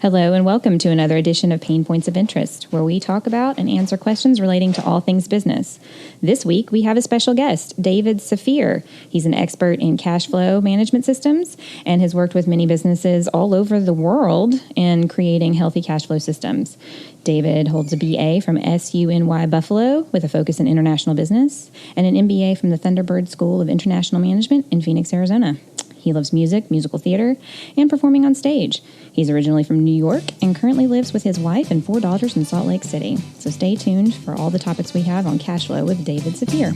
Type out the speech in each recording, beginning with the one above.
Hello and welcome to another edition of PaynePoints of Interest, where we talk about and answer questions relating to all things business. This week, we have a special guest, David Saphir. He's an expert in cash flow management systems and has worked with many businesses all over the world in creating healthy cash flow systems. David holds a BA from SUNY Buffalo with a focus in international business and an MBA from the Thunderbird School of International Management in Phoenix, Arizona. He loves music, musical theater, and performing on stage. He's originally from New York and currently lives with his wife and 4 daughters in Salt Lake City. So stay tuned for all the topics we have on cash flow with David Saphir.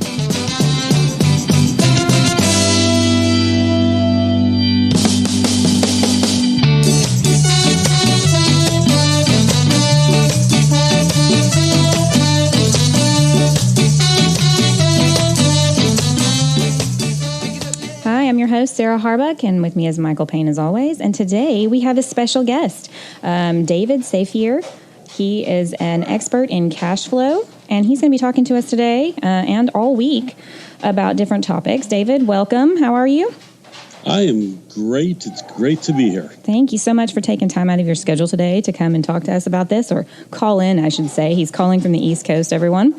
I'm your host, Sarah Harbuck, and with me is Michael Payne, as always. And today we have a special guest, David Saphir. He is an expert in cash flow, and he's going to be talking to us today and all week about different topics. David, welcome. How are you? I am great. It's great to be here. Thank you so much for taking time out of your schedule today to come and talk to us about this, or call in, I should say. He's calling from the East Coast, everyone.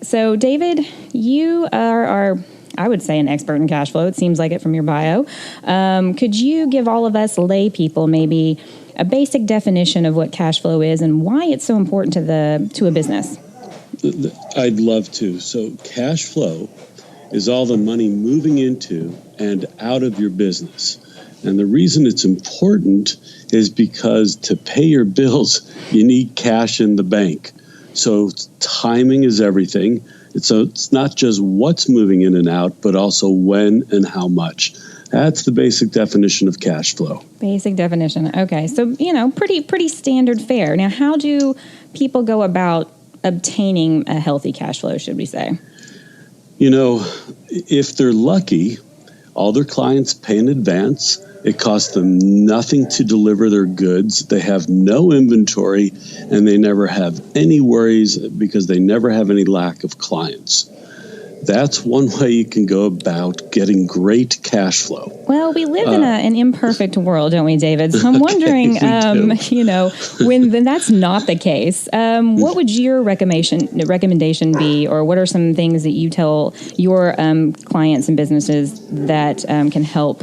So, David, you are I would say an expert in cash flow. It seems like it from your bio. Could you give all of us lay people maybe a basic definition of what cash flow is and why it's so important to a business? I'd love to. So cash flow is all the money moving into and out of your business. And the reason it's important is because to pay your bills, you need cash in the bank. So timing is everything. So it's not just what's moving in and out, but also when and how much. That's the basic definition of cash flow. Basic definition. Okay. So, pretty standard fare. Now, how do people go about obtaining a healthy cash flow, should we say? If they're lucky, all their clients pay in advance. It costs them nothing to deliver their goods. They have no inventory, and they never have any worries because they never have any lack of clients. That's one way you can go about getting great cash flow. Well, we live in an imperfect world, don't we, David? So I'm wondering, when that's not the case, what would your recommendation be, or what are some things that you tell your clients and businesses that can help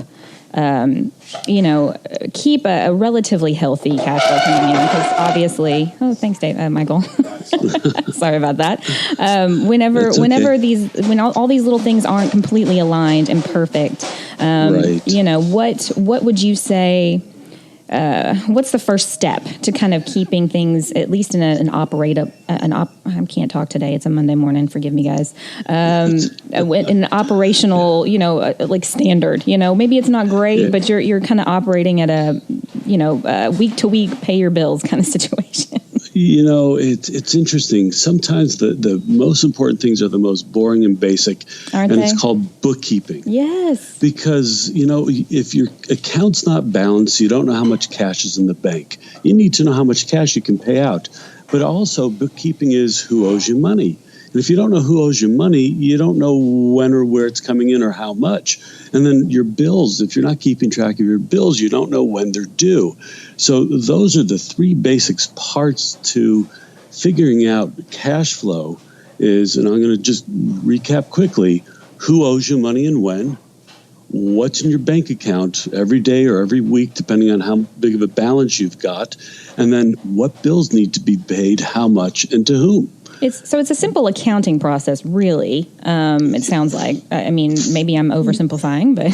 keep a relatively healthy cash flow coming in? Because obviously, thanks, Dave, Michael. Sorry about that. Whenever all these little things aren't completely aligned and perfect, right. What would you say? What's the first step to kind of keeping things at least in I can't talk today. It's a Monday morning. Forgive me, guys. An operational, like standard. Maybe it's not great, but you're kind of operating at a week to week, pay your bills kind of situation. It's interesting. Sometimes the most important things are the most boring and basic, Aren't and they? It's called bookkeeping. Yes. Because, if your account's not balanced, you don't know how much cash is in the bank. You need to know how much cash you can pay out. But also, bookkeeping is who owes you money. And if you don't know who owes you money, you don't know when or where it's coming in or how much. And then your bills, if you're not keeping track of your bills, you don't know when they're due. So those are the 3 basic parts to figuring out cash flow is, and I'm going to just recap quickly, who owes you money and when, what's in your bank account every day or every week, depending on how big of a balance you've got, and then what bills need to be paid, how much, and to whom. It's a simple accounting process, really. It sounds like. I mean, maybe I'm oversimplifying, but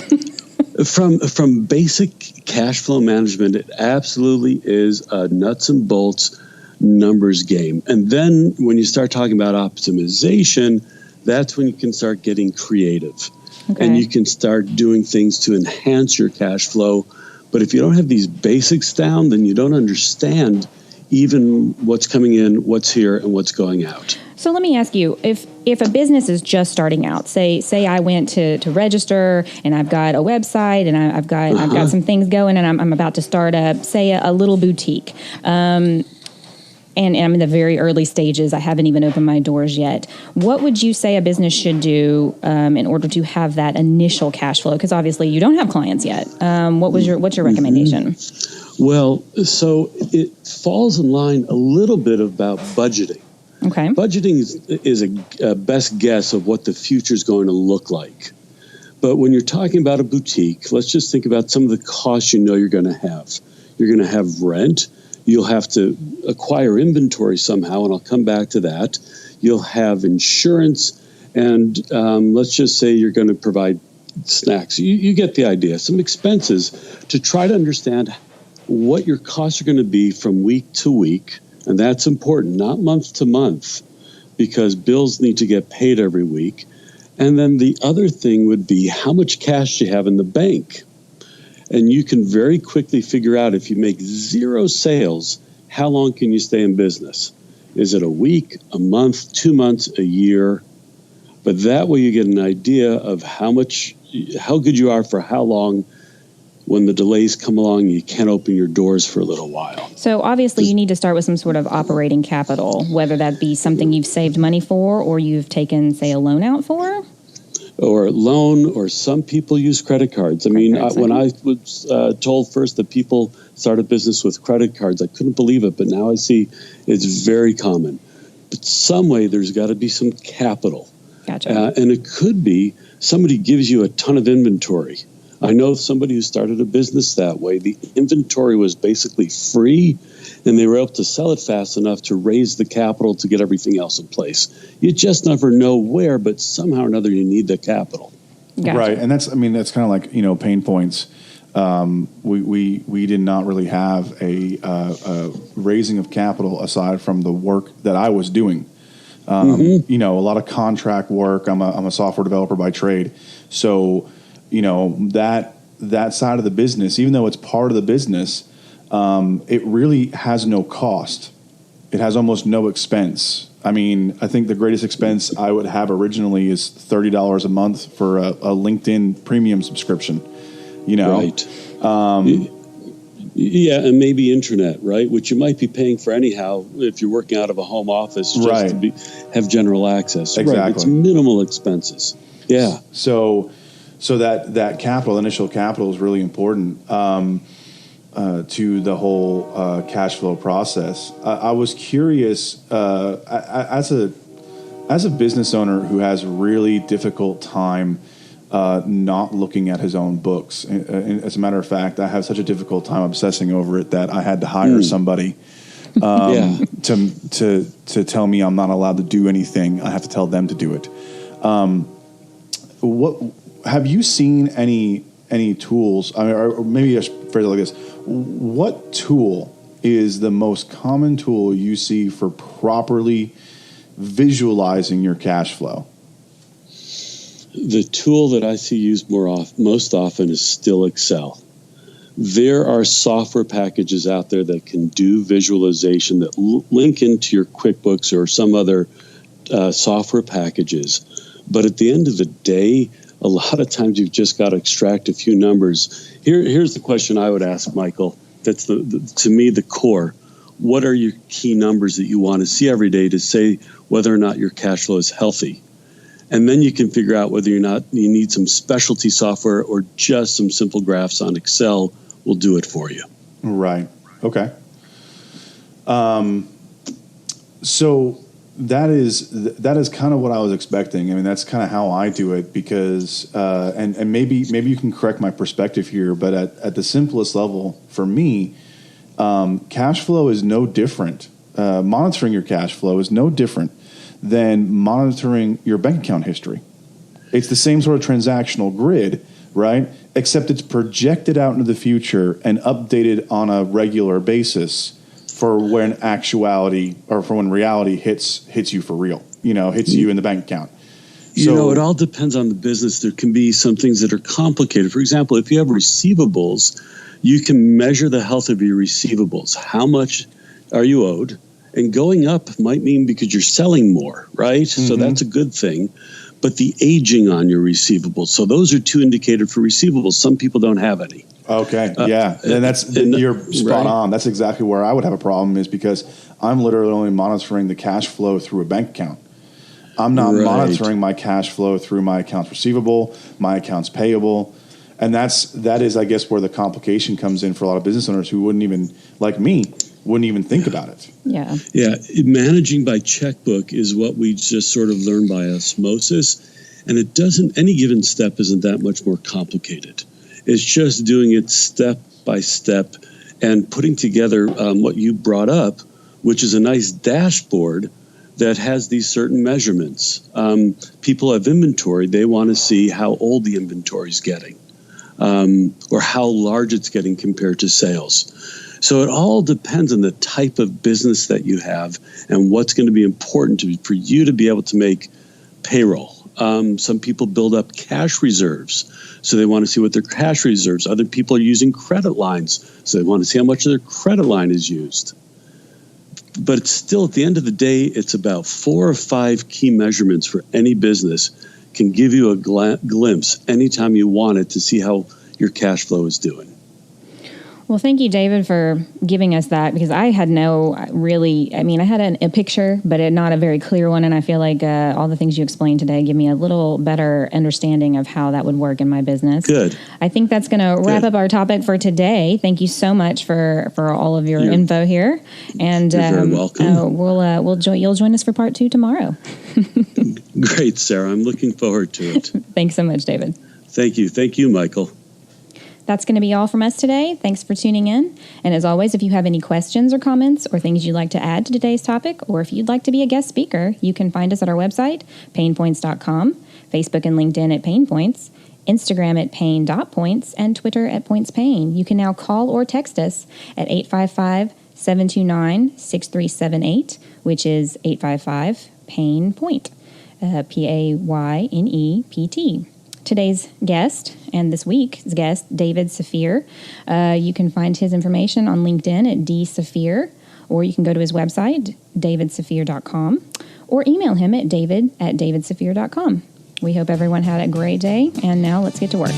from basic cash flow management, it absolutely is a nuts and bolts numbers game. And then when you start talking about optimization, that's when you can start getting creative. Okay. And you can start doing things to enhance your cash flow. But if you don't have these basics down, then you don't understand even what's coming in, what's here, and what's going out. So let me ask you, if a business is just starting out, say I went to register and I've got a website and I've got some things going and I'm about to start a little boutique. And I'm in the very early stages. I haven't even opened my doors yet. What would you say a business should do in order to have that initial cash flow? Because obviously you don't have clients yet. What's your recommendation? Well, so it falls in line a little bit about budgeting. Okay. Budgeting is a best guess of what the future is going to look like. But when you're talking about a boutique, let's just think about some of the costs you know you're going to have. You're going to have rent. You'll have to acquire inventory somehow, and I'll come back to that. You'll have insurance, and let's just say you're going to provide snacks. You get the idea. Some expenses to try to understand what your costs are going to be from week to week, and that's important, not month to month, because bills need to get paid every week. And then the other thing would be how much cash you have in the bank. And you can very quickly figure out if you make zero sales, how long can you stay in business? Is it a week, a month, 2 months, a year? But that way you get an idea of how good you are for how long. When the delays come along, you can't open your doors for a little while. So obviously you need to start with some sort of operating capital, whether that be something you've saved money for or you've taken, say, a loan out for. Or a loan, or some people use credit cards. When I was told first that people start a business with credit cards, I couldn't believe it, but now I see it's very common. But some way there's got to be some capital. Gotcha. And it could be somebody gives you a ton of inventory. I know somebody who started a business that way. The inventory was basically free, and they were able to sell it fast enough to raise the capital to get everything else in place. You just never know where, but somehow or another you need the capital. Gotcha. Right, and that's kind of like PaynePoints. We did not really have a raising of capital aside from the work that I was doing. A lot of contract work. I'm a software developer by trade, so. That side of the business, even though it's part of the business, it really has no cost. It has almost no expense. I think the greatest expense I would have originally is $30 a month for a LinkedIn premium subscription. Right. Yeah, and maybe internet, right? Which you might be paying for anyhow if you're working out of a home office just to have general access. Exactly. Right. It's minimal expenses. Yeah. So that capital, initial capital, is really important to the whole cash flow process. I was curious, as a business owner who has a really difficult time not looking at his own books. And as a matter of fact, I have such a difficult time obsessing over it that I had to hire somebody to tell me I'm not allowed to do anything. I have to tell them to do it. What have you seen any tools? Or maybe I should phrase it like this: what tool is the most common tool you see for properly visualizing your cash flow? The tool that I see used most often is still Excel. There are software packages out there that can do visualization that link into your QuickBooks or some other software packages. But at the end of the day, a lot of times you've just got to extract a few numbers. Here's the question I would ask, Michael. That's to me the core. What are your key numbers that you want to see every day to say whether or not your cash flow is healthy? And then you can figure out whether or not you need some specialty software or just some simple graphs on Excel will do it for you. Right. Okay. So that is kind of what I was expecting. That's kind of how I do it because, and maybe you can correct my perspective here, but at the simplest level for me, cash flow is no different. Monitoring your cash flow is no different than monitoring your bank account history. It's the same sort of transactional grid, right? Except it's projected out into the future and updated on a regular basis for when actuality or for when reality hits you for real, hits you in the bank account. It all depends on the business. There can be some things that are complicated. For example, if you have receivables, you can measure the health of your receivables. How much are you owed? And going up might mean because you're selling more, right? Mm-hmm. So that's a good thing. But the aging on your receivables. So those are two indicators for receivables. Some people don't have any. Okay, yeah. And you're spot on. That's exactly where I would have a problem is because I'm literally only monitoring the cash flow through a bank account. I'm not monitoring my cash flow through my accounts receivable, my accounts payable. that is, I guess, where the complication comes in for a lot of business owners who wouldn't even think about it. Yeah. Yeah. Managing by checkbook is what we just sort of learn by osmosis. And any given step isn't that much more complicated. It's just doing it step by step and putting together what you brought up, which is a nice dashboard that has these certain measurements. People have inventory. They want to see how old the inventory is getting, or how large it's getting compared to sales. So it all depends on the type of business that you have and what's going to be important for you to be able to make payroll. Some people build up cash reserves, so they want to see what their cash reserves. Other people are using credit lines, so they want to see how much of their credit line is used. But it's still, at the end of the day, it's about 4 or 5 key measurements for any business can give you a glimpse anytime you want it to see how your cash flow is doing. Well, thank you, David, for giving us that, because I had I had a picture, but not a very clear one. And I feel like all the things you explained today give me a little better understanding of how that would work in my business. Good. I think that's going to wrap up our topic for today. Thank you so much for all of your info here. And you're very welcome. You'll join us for part 2 tomorrow. Great, Sarah. I'm looking forward to it. Thanks so much, David. Thank you. Thank you, Michael. That's going to be all from us today. Thanks for tuning in. And as always, if you have any questions or comments or things you'd like to add to today's topic, or if you'd like to be a guest speaker, you can find us at our website, PaynePoints.com, Facebook and LinkedIn at PaynePoints, Instagram at Payne.points, and Twitter at PointsPayne. You can now call or text us at 855-729-6378, which is 855-PAYNE-POINT, PAYNEPT. Today's guest and this week's guest, David Safir. You can find his information on LinkedIn at dsafir, or you can go to his website, davidsafir.com, or email him at david@davidsafir.com. We hope everyone had a great day, and now let's get to work.